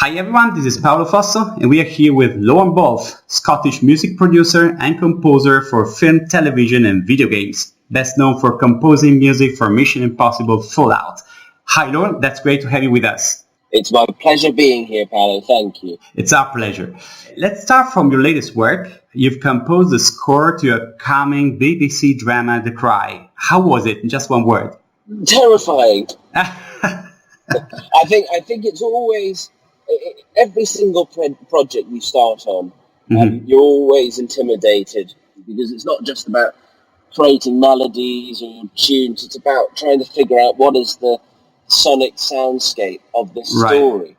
Hi everyone, this is Paolo Fosso and we are here with Lorne Balfe, Scottish music producer and composer for film, television and video games, best known for composing music for Mission Impossible Fallout. Hi Lorne, that's great to have you with us. It's my pleasure being here, Paolo. Thank you. It's our pleasure. Let's start from your latest work. You've composed the score to a coming BBC drama, The Cry. How was it? In just one word. Terrifying. I think it's always, every single project you start on, you're always intimidated because it's not just about creating melodies or tunes. It's about trying to figure out what is the sonic soundscape of this story.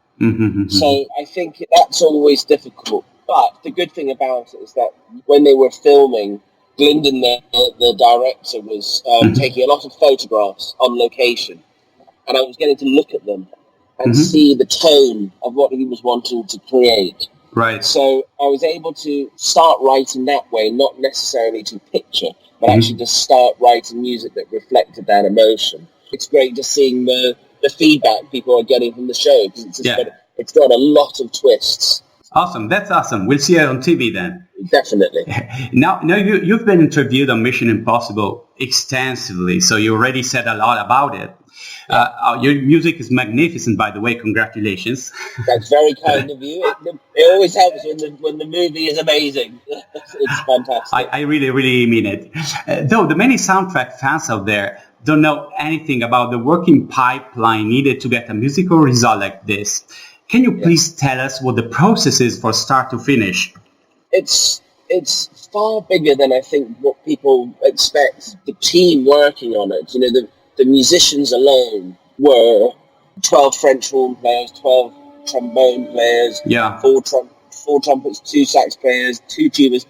So I think that's always difficult. But the good thing about it is that when they were filming, Glyndon, the director, was taking a lot of photographs on location. And I was getting to look at them and see the tone of what he was wanting to create. Right. So I was able to start writing that way, not necessarily to picture, but actually just start writing music that reflected that emotion. It's great just seeing the feedback people are getting from the show, because it's got a lot of twists. Awesome, that's awesome. We'll see it on TV then. Definitely. Now you've been interviewed on Mission Impossible extensively, so you already said a lot about it. Your music is magnificent, by the way. Congratulations. That's very kind of you. It always helps when the movie is amazing. It's fantastic. I really mean it. Though the many soundtrack fans out there don't know anything about the working pipeline needed to get a musical result like this. Can you please tell us what the process is for start to finish? It's far bigger than I think what people expect. The team working on it, the musicians alone were 12 French horn players, 12 trombone players, 4 trumpets, 2 sax players, 2 tubas.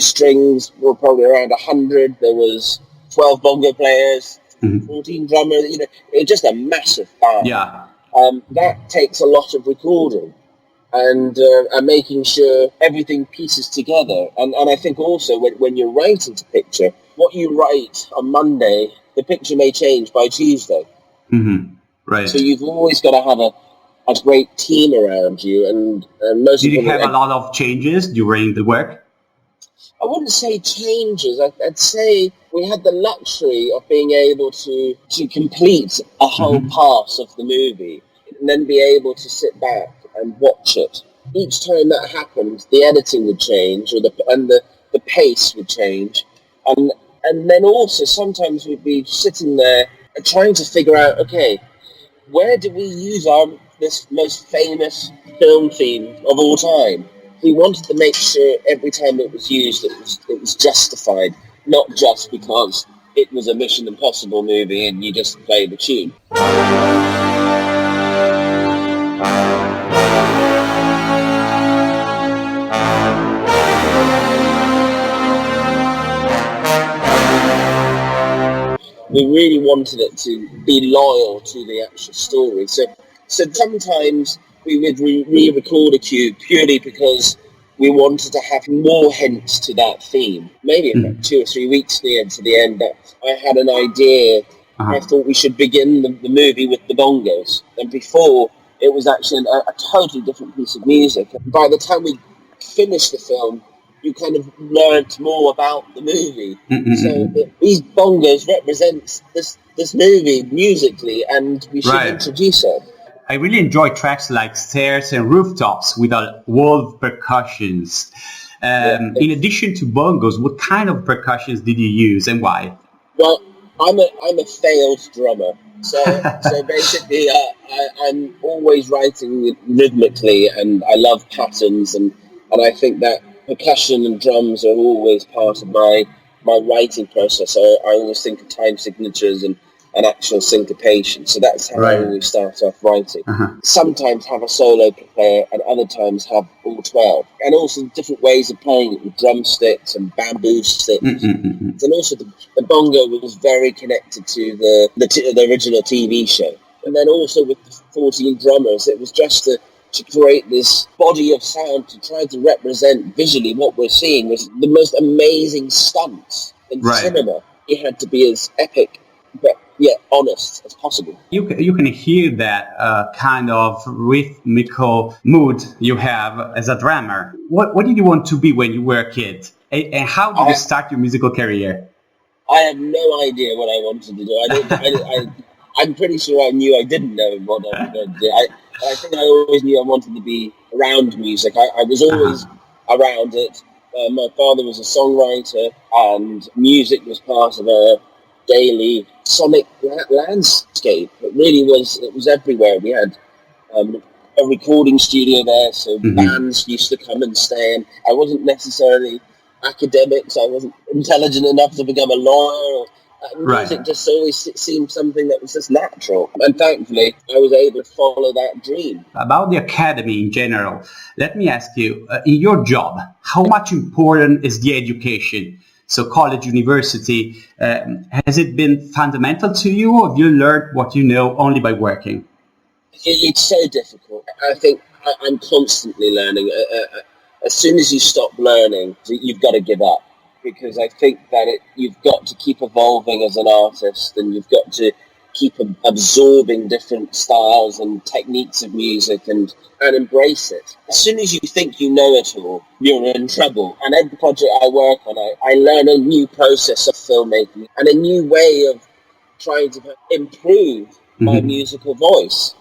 Strings were probably around 100. There was 12 bongo players, 14 drummers. It's just a massive band. Yeah. That takes a lot of recording and making sure everything pieces together. And I think also when you're writing to picture, what you write on Monday, the picture may change by Tuesday. Right. So you've always got to have a great team around you. And most Did you have a lot of changes during the work? I wouldn't say changes. I'd say we had the luxury of being able to complete a whole pass of the movie and then be able to sit back and watch it. Each time that happened, the editing would change, or the pace would change, and then also sometimes we'd be sitting there trying to figure out, okay, where do we use this most famous film theme of all time? We wanted to make sure every time it was used, it was justified, not just because it was a Mission Impossible movie and you just play the tune. We really wanted it to be loyal to the actual story. So sometimes we would re-record a cue purely because we wanted to have more hints to that theme. Maybe about 2 or 3 weeks near to the end, that I had an idea. I thought we should begin the movie with the bongos. And before, it was actually a totally different piece of music. By the time we finished the film, you kind of learned more about the movie. So these bongos represent this movie musically, and we should introduce it. I really enjoy tracks like Stairs and Rooftops with wall percussions. In addition to bongos, what kind of percussions did you use and why? Well, I'm a failed drummer, so basically I'm always writing rhythmically, and I love patterns, and I think that percussion and drums are always part of my writing process. So I always think of time signatures and actual syncopation. So that's how I always start off writing. Sometimes have a solo player and other times have all 12. And also different ways of playing it with drumsticks and bamboo sticks. And also the bongo was very connected to the original TV show. And then also with the 14 drummers, it was just to create this body of sound to try to represent visually what we're seeing was the most amazing stunts in cinema. It had to be as epic, but honest as possible. You can hear that kind of rhythmical mood you have as a drummer. What did you want to be when you were a kid? And how did you start your musical career? I have no idea what I wanted to do. I'm pretty sure I knew I didn't know what I was going to do. I think I always knew I wanted to be around music. I was always around it. My father was a songwriter, and music was part of a daily sonic landscape. It really was. It was everywhere. We had a recording studio there, so bands used to come and stay. And I wasn't necessarily academic, so I wasn't intelligent enough to become a lawyer. Music just always seemed something that was just natural. And thankfully, I was able to follow that dream. About the academy in general, let me ask you, in your job, how much important is the education? So college, university, has it been fundamental to you, or have you learned what you know only by working? It's so difficult. I think I'm constantly learning. As soon as you stop learning, you've got to give up. Because I think that you've got to keep evolving as an artist, and you've got to keep absorbing different styles and techniques of music and embrace it. As soon as you think you know it all, you're in trouble. And every project I work on, I learn a new process of filmmaking and a new way of trying to improve my musical voice.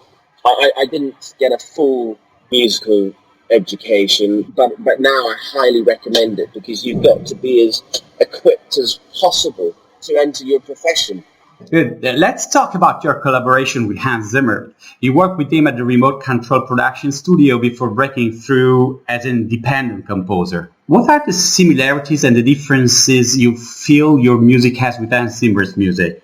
I didn't get a full musical education, but now I highly recommend it, because you've got to be as equipped as possible to enter your profession. Good. Let's talk about your collaboration with Hans Zimmer. You worked with him at the Remote Control Production Studio before breaking through as an independent composer. What are the similarities and the differences you feel your music has with Hans Zimmer's music?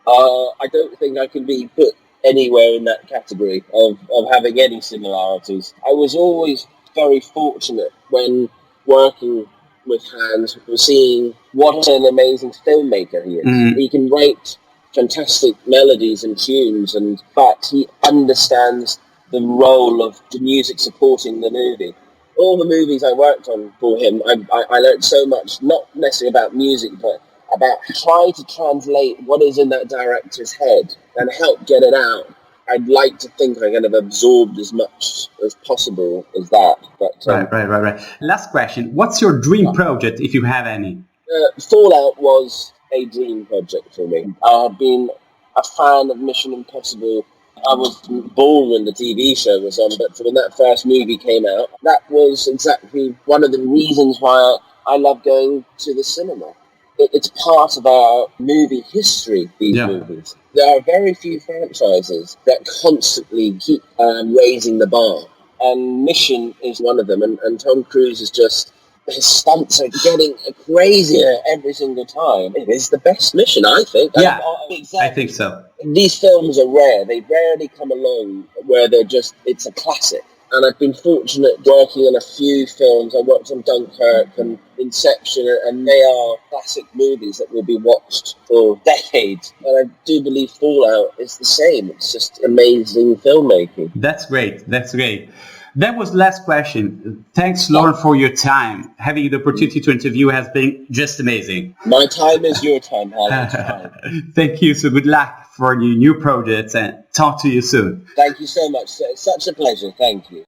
I don't think I can be put anywhere in that category of having any similarities. I was always very fortunate when working with Hans, was seeing what an amazing filmmaker he is. He can write fantastic melodies and tunes, but he understands the role of the music supporting the movie. All the movies I worked on for him, I learned so much, not necessarily about music, but about trying to translate what is in that director's head and help get it out. I'd like to think I kind of absorbed as much as possible as that. But Right. Last question. What's your dream project, if you have any? Fallout was a dream project for me. I've been a fan of Mission Impossible. I was born when the TV show was on, but when that first movie came out, that was exactly one of the reasons why I love going to the cinema. It's part of our movie history, these movies. There are very few franchises that constantly keep raising the bar. And Mission is one of them. And Tom Cruise is just, his stunts are getting crazier every single time. It is the best Mission, I think. Yeah, I think so. These films are rare. They rarely come along where it's a classic. And I've been fortunate working on a few films. I worked on Dunkirk and Inception, and they are classic movies that will be watched for decades. And I do believe Fallout is the same. It's just amazing filmmaking. That's great. That was the last question. Thanks, Lorne, for your time. Having the opportunity to interview has been just amazing. My time is your time, Paolo. Thank you. So good luck for your new projects, and talk to you soon. Thank you so much. It's such a pleasure. Thank you.